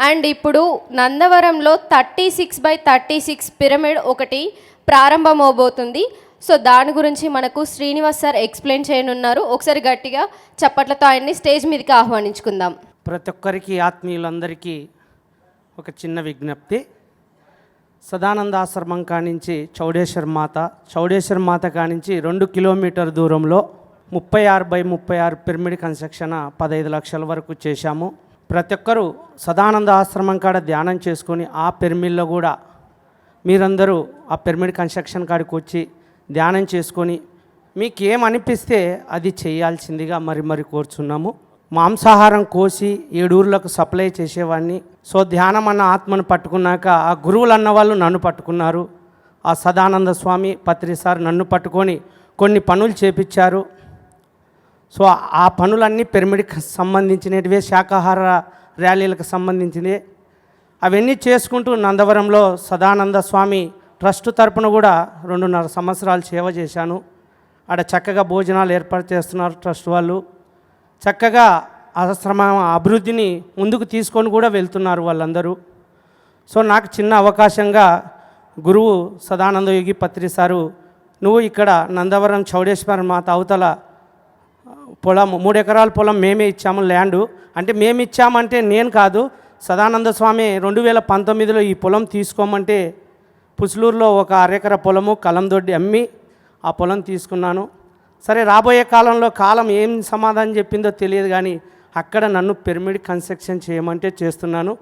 And ఇప్పుడు నందవరంలో 36x36 pyramid ఒకటి ప్రారంభమవబోతుంది. So దాని గురించి మనకు శ్రీనివాస్ సార్ ఎక్స్ప్లెయిన్ చేయనున్నారు. ఒకసారి గట్టిగా చప్పట్లతో ఆయన్ని స్టేజ్ మీదకి ఆహ్వానించుకుందాం. ప్రతి ఒక్కరికి ఆత్మీయులందరికీ ఒక చిన్న విజ్ఞప్తి. సదానంద ఆశ్రమం కానించి చౌడేశ్వర మాత కానించి 2 కిలోమీటర్ దూరంలో 36x36 పిరమిడ్ కన్స్ట్రక్షన్ 15 లక్షల వరకు చేశాము. ప్రతి ఒక్కరూ సదానంద ఆశ్రమం కాడ ధ్యానం చేసుకొని ఆ పిరమిడ్లో కూడా మీరందరూ ఆ పిరమిడ్ కన్స్ట్రక్షన్ కాడికి వచ్చి ధ్యానం చేసుకొని మీకు ఏమనిపిస్తే అది చేయాల్సిందిగా మరి కోరుచున్నాము. మాంసాహారం కోసి 7 ఊర్లకు సప్లై చేసేవాడిని. సో ధ్యానం అన్న ఆత్మను పట్టుకున్నాక ఆ గురువులు అన్న వాళ్ళు నన్ను పట్టుకున్నారు. ఆ సదానంద స్వామి పత్రి సార్ నన్ను పట్టుకొని కొన్ని పనులు చేపించారు. సో ఆ పనులన్నీ పిరమిడ్కి సంబంధించినటివే, శాకాహార ర్యాలీలకు సంబంధించినవి. అవన్నీ చేసుకుంటూ నందవరంలో సదానంద స్వామి ట్రస్ట్ తరపున కూడా 2.5 సంవత్సరాలు సేవ చేశాను. ఆడ చక్కగా భోజనాలు ఏర్పాటు చేస్తున్నారు ట్రస్ట్ వాళ్ళు. చక్కగా ఆశ్రమ అభివృద్ధిని ముందుకు తీసుకొని కూడా వెళ్తున్నారు వాళ్ళందరూ. సో నాకు చిన్న అవకాశంగా గురువు సదానంద యోగి పత్రి సారు, నువ్వు ఇక్కడ నందవరం చౌడేశ్వర మాత అవతల పొలం 3 ఎకరాల పొలం మేమే ఇచ్చాము, ల్యాండు. అంటే మేము ఇచ్చామంటే నేను కాదు, సదానంద స్వామి 2019లో ఈ పొలం తీసుకోమంటే పుసులూరులో ఒక అరెకర పొలము కలందొడ్డి అమ్మి ఆ పొలం తీసుకున్నాను. సరే, రాబోయే కాలంలో కాలం ఏం సమాధానం చెప్పిందో తెలియదు, కానీ అక్కడ నన్ను పిరమిడ్ కన్స్ట్రక్షన్ చేయమంటే చేస్తున్నాను.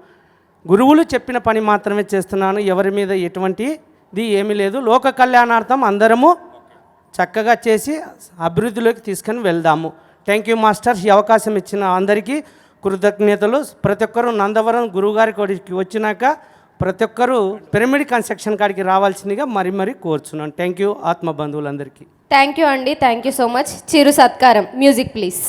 గురువులు చెప్పిన పని మాత్రమే చేస్తున్నాను. ఎవరి మీద ఎటువంటిది ఏమీ లేదు. లోక కళ్యాణార్థం అందరము చక్కగా చేసి అభివృద్ధిలోకి తీసుకొని వెళ్దాము. Thank you master. ఈ అవకాశం ఇచ్చిన అందరికీ కృతజ్ఞతలు. ప్రతి ఒక్కరూ నందవరం గురువుగారి కాడికి వచ్చినాక ప్రతి ఒక్కరూ పిరమిడ్ కన్స్ట్రక్షన్ కాడికి రావాల్సిందిగా మరి కోరుచున్నాను. థ్యాంక్ యూ ఆత్మ బంధువులందరికీ. థ్యాంక్ యూ అండి. Thank you so much. చిరు సత్కారం మ్యూజిక్ ప్లీజ్.